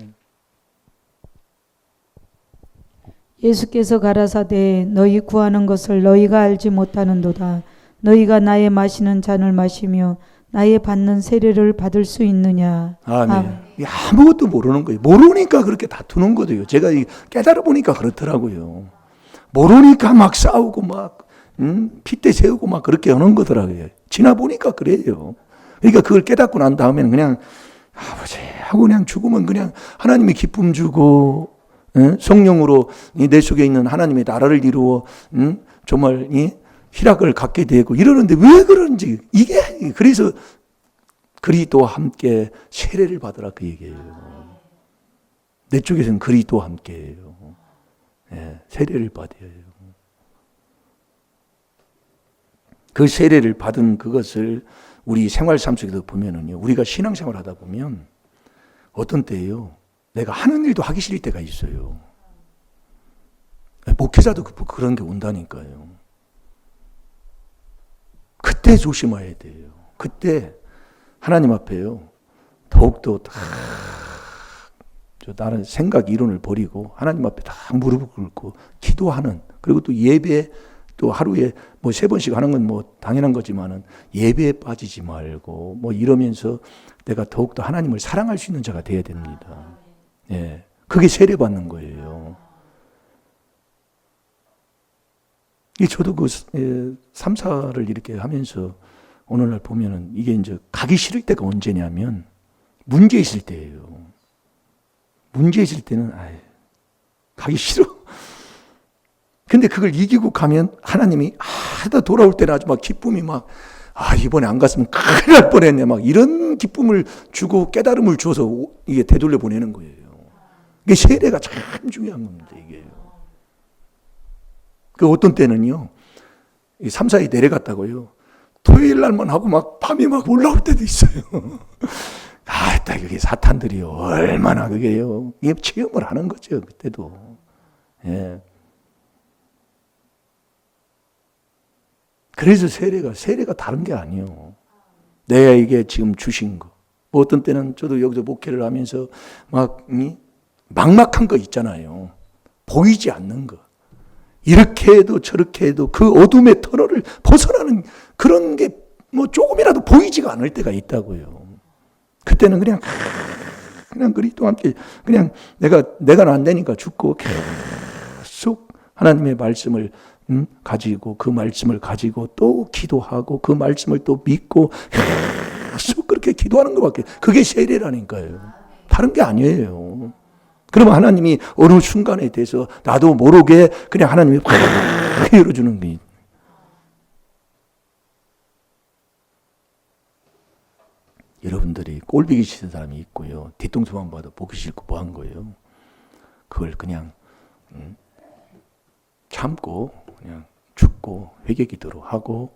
예수께서 가라사대 너희 구하는 것을 너희가 알지 못하는도다. 너희가 나의 마시는 잔을 마시며 나의 받는 세례를 받을 수 있느냐. 아멘. 아무것도 모르는 거예요. 모르니까 그렇게 다투는 거예요. 제가 깨달아 보니까 그렇더라고요. 모르니까 막 싸우고 막 핏대 세우고 막 그렇게 하는 거더라고요. 지나 보니까 그래요. 그러니까 그걸 깨닫고 난 다음에는 그냥 아버지 하고 그냥 죽으면 그냥 하나님이 기쁨 주고 성령으로 내 속에 있는 하나님의 나라를 이루어 정말 희락을 갖게 되고 이러는데 왜 그런지 이게 그래서 그리스도와 함께 세례를 받으라 그 얘기예요. 내 쪽에서는 그리스도와 함께예요. 네, 세례를 받아야 해요. 그 세례를 받은 그것을 우리 생활 삶 속에서 보면은요, 우리가 신앙생활 하다 보면 어떤 때예요, 내가 하는 일도 하기 싫을 때가 있어요. 목회자도 그런 게 온다니까요. 그때 조심해야 돼요. 그때 하나님 앞에요, 더욱더 나는 생각 이론을 버리고 하나님 앞에 다 무릎을 꿇고 기도하는, 그리고 또 예배 또 하루에 뭐 3번씩 하는 건 뭐 당연한 거지만은 예배에 빠지지 말고 뭐 이러면서 내가 더욱더 하나님을 사랑할 수 있는 자가 돼야 됩니다. 예. 그게 세례 받는 거예요. 저도 그 3사를 이렇게 하면서 어느 날 보면은 이게 이제 가기 싫을 때가 언제냐면 문제 있을 때예요. 문제 있을 때는 가기 싫어. 근데 그걸 이기고 가면 하나님이 하다 돌아올 때는 아주 막 기쁨이 막 이번에 안 갔으면 큰일 날 뻔했네 막 이런 기쁨을 주고 깨달음을 줘서 이게 되돌려 보내는 거예요. 이게 세례가 참 중요한 겁니다. 이게. 그 어떤 때는요, 3사에 내려갔다고요, 토요일 날만 하고 막 밤에 막 올라올 때도 있어요. 딱 여기 사탄들이요, 얼마나 그게요, 이게 체험을 하는 거죠, 그때도. 예. 그래서 세례가 다른 게 아니에요. 내가 이게 지금 주신 거. 뭐 어떤 때는 저도 여기서 목회를 하면서 막막한 거 있잖아요. 보이지 않는 거. 이렇게 해도 저렇게 해도 그 어둠의 터널을 벗어나는 그런 게 뭐 조금이라도 보이지가 않을 때가 있다고요. 그때는 그냥 그리스도와 함께 그냥 내가 안 되니까 죽고 계속 하나님의 말씀을 가지고 그 말씀을 가지고 또 기도하고 그 말씀을 또 믿고 계속 그렇게 기도하는 것밖에, 그게 세례라니까요. 다른 게 아니에요. 그러면 하나님이 어느 순간에 대해서 나도 모르게 그냥 하나님이 확 열어주는 게. 여러분들이 꼴보기 싫은 사람이 있고요, 뒤통수만 봐도 보기 싫고 뭐 한 거예요. 그걸 그냥 참고 그냥 죽고 회개기도로 하고,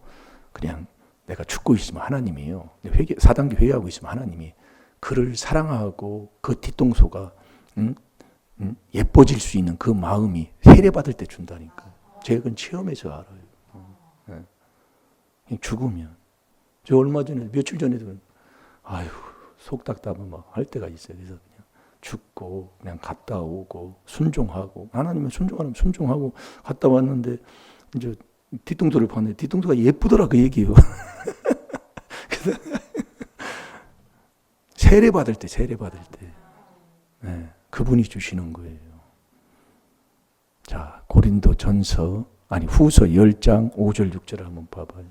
그냥 내가 죽고 있으면 하나님이요, 4단계 회개하고 있으면 하나님이 그를 사랑하고 그 뒤통수가 예뻐질 수 있는 그 마음이 세례받을 때 준다니까. 제가 그건 체험해서 알아요. 죽으면. 저 얼마 전에, 며칠 전에도, 아유, 속 답답하면 막 할 때가 있어요. 그래서 그냥 죽고, 그냥 갔다 오고, 순종하고, 하나님은 순종하면 순종하고, 갔다 왔는데, 이제 뒤통수를 봤는데, 뒤통수가 예쁘더라, 그 얘기예요. 그래서 세례 받을 때, 네, 그분이 주시는 거예요. 자, 고린도 전서, 아니, 후서 10장 5절 6절을 한번 봐봐요.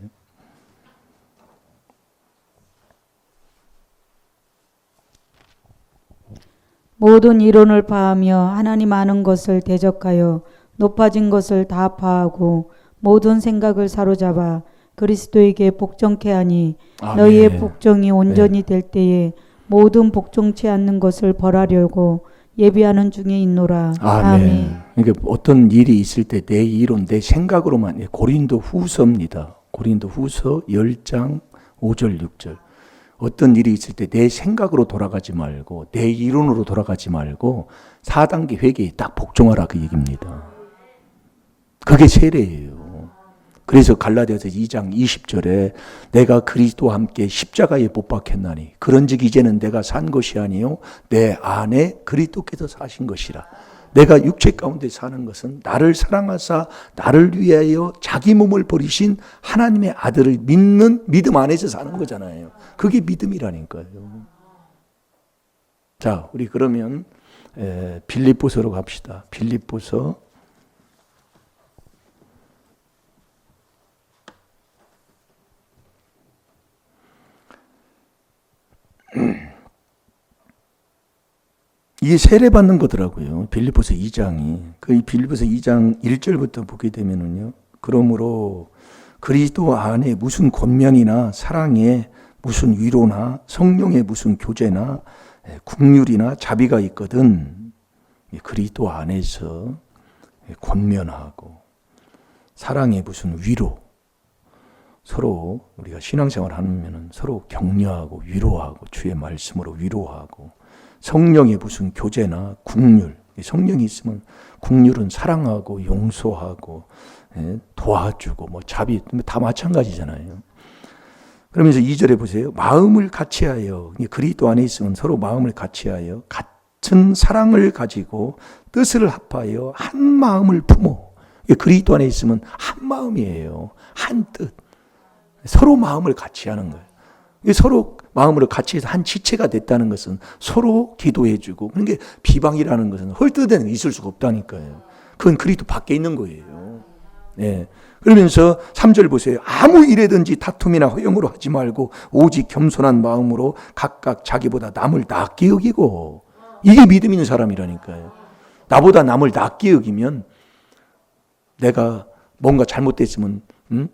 모든 이론을 파하며 하나님 아는 것을 대적하여 높아진 것을 다 파하고 모든 생각을 사로잡아 그리스도에게 복종케 하니 너희의 복종이 온전히 될 때에 모든 복종치 않는 것을 벌하려고 예비하는 중에 있노라. 아멘. 그러니까 어떤 일이 있을 때 내 이론, 내 생각으로만, 고린도 후서입니다. 고린도 후서 10장 5절 6절. 어떤 일이 있을 때 내 생각으로 돌아가지 말고 내 이론으로 돌아가지 말고 4단계 회개에 딱 복종하라, 그 얘기입니다. 그게 세례예요. 그래서 갈라디아서 2장 20절에 내가 그리스도와 함께 십자가에 못 박혔나니 그런즉 이제는 내가 산 것이 아니요 내 안에 그리스도께서 사신 것이라. 내가 육체 가운데 사는 것은 나를 사랑하사 나를 위하여 자기 몸을 버리신 하나님의 아들을 믿는 믿음 안에서 사는 거잖아요. 그게 믿음이라니까요. 자, 우리 그러면 빌립보서로 갑시다. 빌립보서 '이게 세례받는 거더라고요. 빌립보서 2장이. 그 빌립보서 2장 1절부터 보게 되면은요. 그러므로 그리스도 안에 무슨 권면이나 사랑에 무슨 위로나 성령의 무슨 교제나 국률이나 자비가 있거든. 그리스도 안에서 권면하고 사랑의 무슨 위로, 서로 우리가 신앙생활 하면은 서로 격려하고 위로하고 주의 말씀으로 위로하고 성령의 무슨 교제나 국률, 성령이 있으면 국률은 사랑하고 용서하고 도와주고 뭐 자비 다 마찬가지잖아요. 그러면서 2절에 보세요. 마음을 같이하여, 그리스도 안에 있으면 서로 마음을 같이하여 같은 사랑을 가지고 뜻을 합하여 한 마음을 품어. 그리스도 안에 있으면 한 마음이에요. 한 뜻. 서로 마음을 같이 하는 거예요. 서로 마음으로 같이 해서 한 지체가 됐다는 것은 서로 기도해주고, 그러니까 비방이라는 것은 헐뜯어내는 게 있을 수가 없다니까요. 그건 그리스도 밖에 있는 거예요. 네. 그러면서 3절 보세요. 아무 일에든지 다툼이나 허용으로 하지 말고 오직 겸손한 마음으로 각각 자기보다 남을 낫게 여기고, 이게 믿음 있는 사람이라니까요. 나보다 남을 낫게 여기면 내가 뭔가 잘못됐으면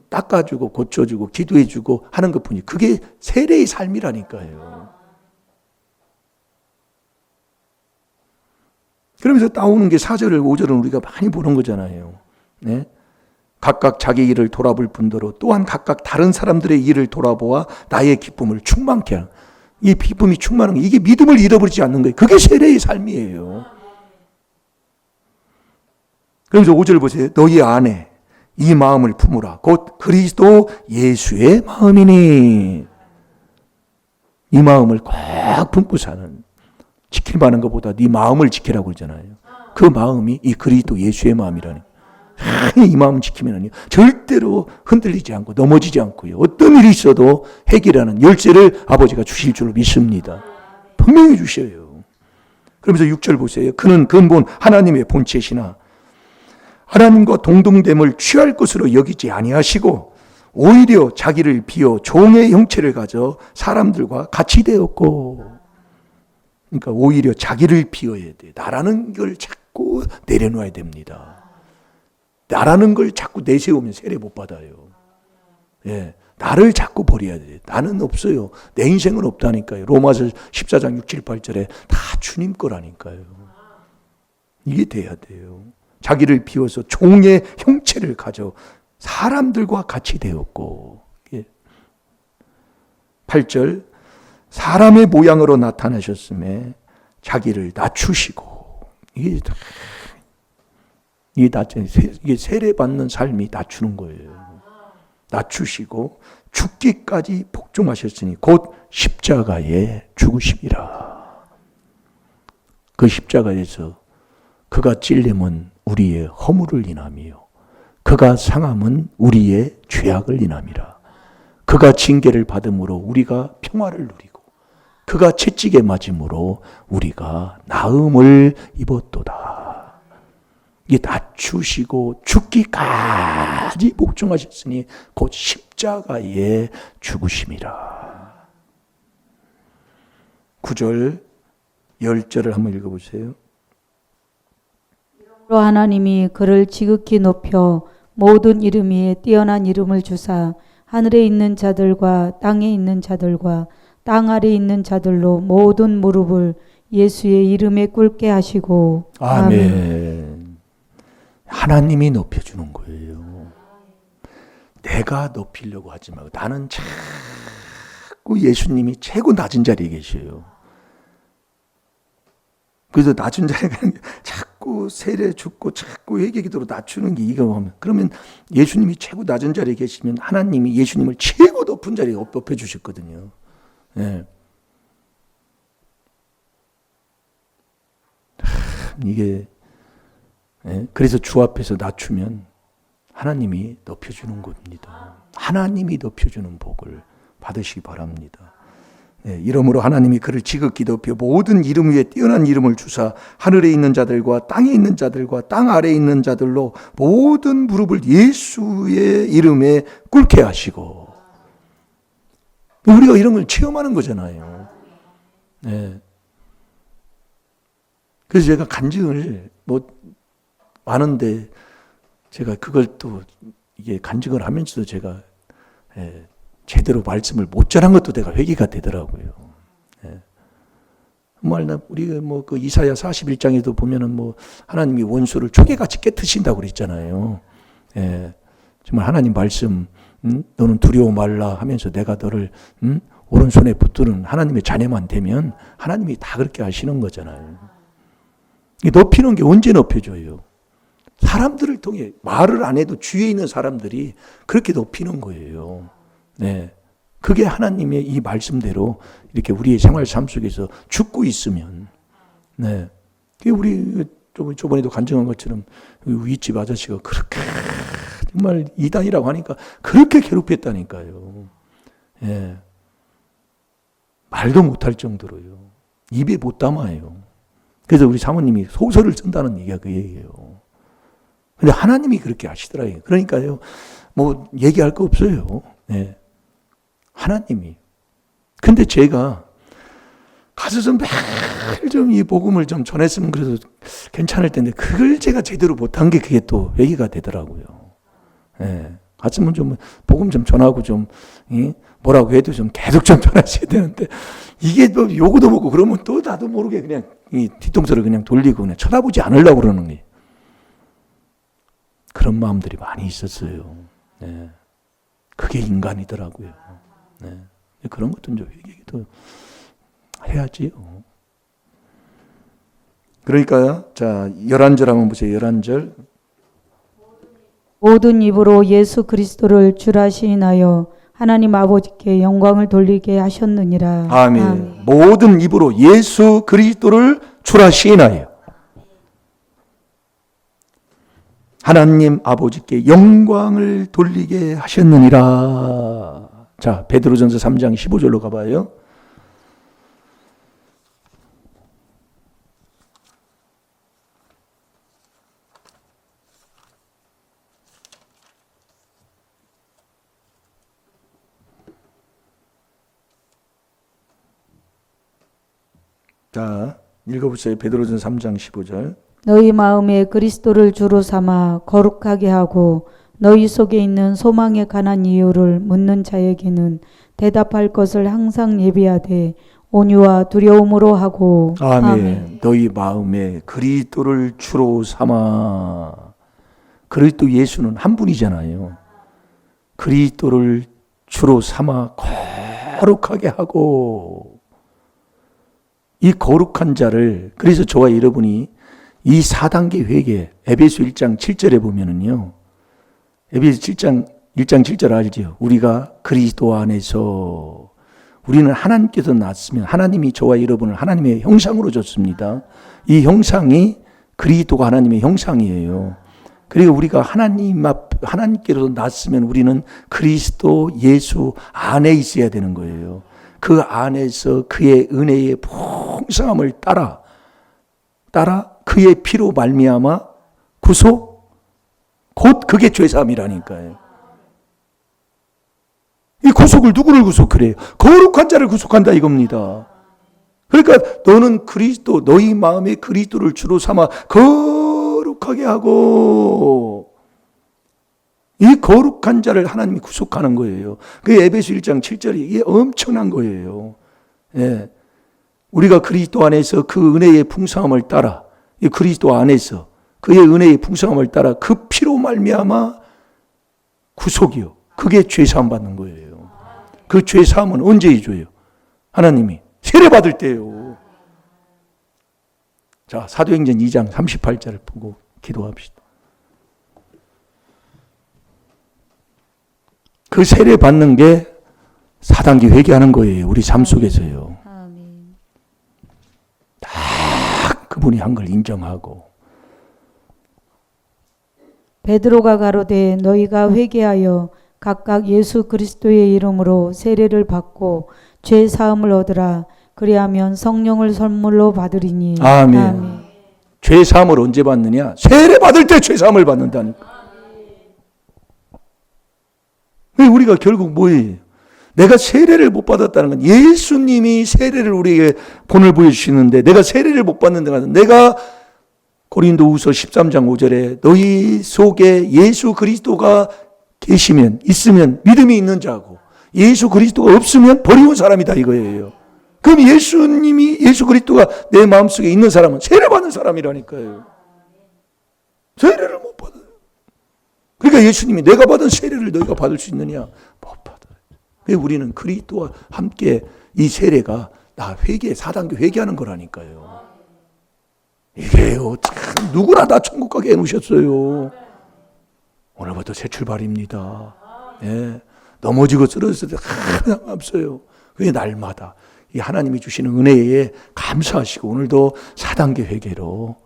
닦아주고 고쳐주고 기도해주고 하는 것뿐이, 그게 세례의 삶이라니까요. 그러면서 나오는 게 4절을 5절은 우리가 많이 보는 거잖아요. 네? 각각 자기 일을 돌아볼 뿐더러 또한 각각 다른 사람들의 일을 돌아보아 나의 기쁨을 충만케 하는, 이 기쁨이 충만한 게 이게 믿음을 잃어버리지 않는 거예요. 그게 세례의 삶이에요. 그러면서 5절 보세요. 너희 안에 이 마음을 품으라. 곧 그리스도 예수의 마음이니. 이 마음을 꼭 품고 사는, 지킬 만한 것보다 네 마음을 지키라고 그러잖아요. 그 마음이 이 그리스도 예수의 마음이라니. 이 마음 지키면 절대로 흔들리지 않고 넘어지지 않고요. 어떤 일이 있어도 해결하는 열쇠를 아버지가 주실 줄로 믿습니다. 분명히 주셔요. 그러면서 6절 보세요. 그는 근본 하나님의 본체시나 하나님과 동등됨을 취할 것으로 여기지 아니하시고 오히려 자기를 비어 종의 형체를 가져 사람들과 같이 되었고, 그러니까 오히려 자기를 비워야 돼. 나라는 걸 자꾸 내려놔야 됩니다. 나라는 걸 자꾸 내세우면 세례 못 받아요. 예, 나를 자꾸 버려야 돼. 나는 없어요. 내 인생은 없다니까요. 로마서 14장 6, 7, 8절에 다 주님 거라니까요. 이게 돼야 돼요. 자기를 비워서 종의 형체를 가져 사람들과 같이 되었고, 8절 사람의 모양으로 나타나셨음에 자기를 낮추시고, 이게 세례받는 삶이 낮추는 거예요. 낮추시고 죽기까지 복종하셨으니 곧 십자가에 죽으심이라. 그 십자가에서 그가 찔림은 우리의 허물을 인함이요 그가 상함은 우리의 죄악을 인함이라. 그가 징계를 받음으로 우리가 평화를 누리고 그가 채찍에 맞음으로 우리가 나음을 입었도다. 이 낮추시고 죽기까지 복종하셨으니 곧 십자가에 죽으심이라. 9절 10절을 한번 읽어보세요. 하나님이 그를 지극히 높여 모든 이름 위에 뛰어난 이름을 주사 하늘에 있는 자들과 땅에 있는 자들과 땅 아래 있는 자들로 모든 무릎을 예수의 이름에 꿇게 하시고. 아멘. 하나님이 높여주는 거예요. 내가 높이려고 하지 말고 나는 자꾸 예수님이 최고 낮은 자리에 계셔요. 그래서 낮은 자리에 자꾸 세례 죽고 자꾸 회개기도로 낮추는 게 이거 하면 그러면 예수님이 최고 낮은 자리에 계시면 하나님이 예수님을 최고 높은 자리에 높여주셨거든요. 네. 이게 그래서 주 앞에서 낮추면 하나님이 높여주는 겁니다. 하나님이 높여주는 복을 받으시기 바랍니다. 이러므로 하나님이 그를 지극히 높여 모든 이름 위에 뛰어난 이름을 주사 하늘에 있는 자들과 땅에 있는 자들과 땅 아래에 있는 자들로 모든 무릎을 예수의 이름에 꿇게 하시고. 우리가 이런 걸 체험하는 거잖아요. 네. 그래서 제가 간증을 많은데 제가 그걸 또 이게 간증을 하면서도 제가 제대로 말씀을 못 전한 것도 내가 회개가 되더라고요. 정말 우리 그 이사야 41장에도 보면은 하나님이 원수를 초계같이 깨트신다고 그랬잖아요. 정말 하나님 말씀, 너는 두려워 말라 하면서 내가 너를 오른손에 붙드는 하나님의 자녀만 되면 하나님이 다 그렇게 하시는 거잖아요. 높이는 게 언제 높여줘요? 사람들을 통해 말을 안 해도 주위에 있는 사람들이 그렇게 높이는 거예요. 네, 그게 하나님의 이 말씀대로 이렇게 우리의 생활 삶 속에서 죽고 있으면, 네, 그게 우리 저번에도 간증한 것처럼 윗집 아저씨가 그렇게 정말 이단이라고 하니까 그렇게 괴롭혔다니까요. 네, 말도 못할 정도로요. 입에 못 담아요. 그래서 우리 사모님이 소설을 쓴다는 얘기가 그 얘기예요. 근데 하나님이 그렇게 하시더라고요. 그러니까요, 얘기할 거 없어요. 네. 하나님이. 근데 제가 가서 좀 매일 좀 이 복음을 좀 전했으면 그래도 괜찮을 텐데, 그걸 제가 제대로 못한 게 그게 또 얘기가 되더라고요. 예. 갔으면 좀 복음 좀 전하고 좀, 뭐라고 해도 좀 계속 좀 전하셔야 되는데, 이게 또 요구도 먹고 그러면 또 나도 모르게 그냥 이 뒤통수를 그냥 돌리고 그냥 쳐다보지 않으려고 그러는 게. 그런 마음들이 많이 있었어요. 네. 그게 인간이더라고요. 네. 그런 것도 이제 회개도 해야지요. 그러니까, 자, 11절 한번 보세요. 11절. 모든 입으로 예수 그리스도를 주라 시인하여 하나님 아버지께 영광을 돌리게 하셨느니라. 아멘. 아멘. 모든 입으로 예수 그리스도를 주라 시인하여 하나님 아버지께 영광을 돌리게 하셨느니라. 자, 베드로전서 3장 15절로 가봐요. 자, 읽어보세요. 베드로전서 3장 15절. 너희 마음에 그리스도를 주로 삼아 거룩하게 하고 너희 속에 있는 소망에 관한 이유를 묻는 자에게는 대답할 것을 항상 예비하되 온유와 두려움으로 하고. 아멘. 아멘. 너희 마음에 그리스도를 주로 삼아. 그리스도 예수는 한 분이잖아요. 그리스도를 주로 삼아 거룩하게 하고. 이 거룩한 자를, 그래서 저와 여러분이 이 4단계 회개, 에베소 1장 7절에 보면은요, 에베소 7장 1장 7절 알지요? 우리가 그리스도 안에서 우리는 하나님께서 낳았으면 하나님이 저와 여러분을 하나님의 형상으로 줬습니다. 이 형상이 그리스도가 하나님의 형상이에요. 그리고 우리가 하나님께로 낳았으면 우리는 그리스도 예수 안에 있어야 되는 거예요. 그 안에서 그의 은혜의 풍성함을 따라 그의 피로 말미암아 구속, 곧 그게 죄사함이라니까요. 이 구속을 누구를 구속하래요? 거룩한 자를 구속한다 이겁니다. 그러니까 너는 그리스도, 너희 마음에 그리스도를 주로 삼아 거룩하게 하고, 이 거룩한 자를 하나님이 구속하는 거예요. 그 에베소 1장 7절이 이게 엄청난 거예요. 예. 우리가 그리스도 안에서 그 은혜의 풍성함을 따라, 이 그리스도 안에서 그의 은혜의 풍성함을 따라 그 피로 말미암아 구속이요. 그게 죄사함 받는 거예요. 그 죄사함은 언제 줘요? 하나님이 세례 받을 때요. 자, 사도행전 2장 38절을 보고 기도합시다. 그 세례 받는 게 4단계 회개하는 거예요. 우리 삶 속에서요. 딱 그분이 한 걸 인정하고. 베드로가 가로되 너희가 회개하여 각각 예수 그리스도의 이름으로 세례를 받고 죄 사함을 얻으라. 그리하면 성령을 선물로 받으리니. 아멘. 아멘. 죄 사함을 언제 받느냐? 세례 받을 때 죄 사함을 받는다니까. 우리가 결국 뭐예요? 내가 세례를 못 받았다는 건 예수님이 세례를 우리에게 본을 보여주시는데 내가 세례를 못 받는데 내가 고린도후서 13장 5절에 너희 속에 예수 그리스도가 계시면 있으면 믿음이 있는 자고 예수 그리스도가 없으면 버리운 사람이다 이거예요. 그럼 예수 그리스도가 내 마음속에 있는 사람은 세례 받는 사람이라니까요. 세례를 못 받아요. 그러니까 예수님이 내가 받은 세례를 너희가 받을 수 있느냐? 못 받아요. 우리는 그리스도와 함께 이 세례가 나 회개, 4단계 회개하는 거라니까요. 이게요, 참 누구나 다 천국 가게 해놓으셨어요. 오늘부터 새 출발입니다. 예, 넘어지고 쓰러졌을 때 하나 없어요. 그게 날마다 이 하나님이 주시는 은혜에 감사하시고 오늘도 4단계 회개로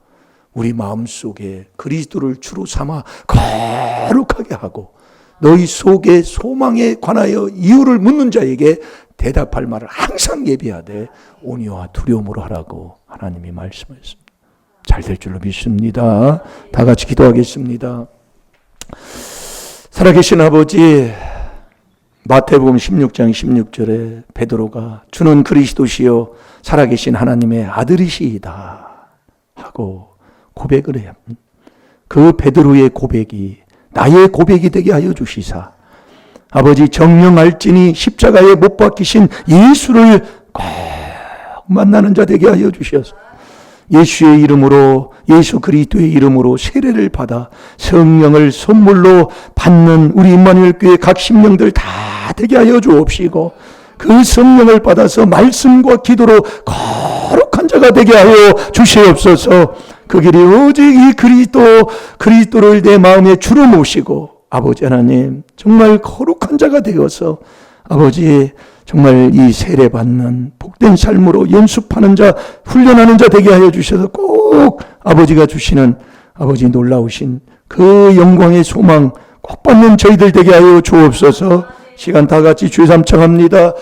우리 마음속에 그리스도를 주로 삼아 거룩하게 하고 너희 속의 소망에 관하여 이유를 묻는 자에게 대답할 말을 항상 예비하되 온유와 두려움으로 하라고 하나님이 말씀하셨습니다. 잘 될 줄로 믿습니다. 다 같이 기도하겠습니다. 살아계신 아버지, 마태복음 16장 16절에 베드로가 주는 그리스도시요 살아계신 하나님의 아들이시이다 하고 고백을 해야 합니다. 그 베드로의 고백이 나의 고백이 되게 하여 주시사 아버지 정령할지니 십자가에 못 박히신 예수를 꼭 만나는 자 되게 하여 주셔서 예수의 이름으로 예수 그리스도의 이름으로 세례를 받아 성령을 선물로 받는 우리 임마누엘 교회 각 심령들 다 되게 하여 주옵시고 그 성령을 받아서 말씀과 기도로 거룩한 자가 되게 하여 주시옵소서. 그 길이 오직 이 그리스도를 내 마음에 주로 모시고 아버지 하나님 정말 거룩한 자가 되어서 아버지 정말 이 세례 받는 복된 삶으로 연습하는 자 훈련하는 자 되게 하여 주셔서 꼭 아버지가 주시는 아버지 놀라우신 그 영광의 소망 꼭 받는 저희들 되게 하여 주옵소서. 시간 다 같이 주여 삼창합니다.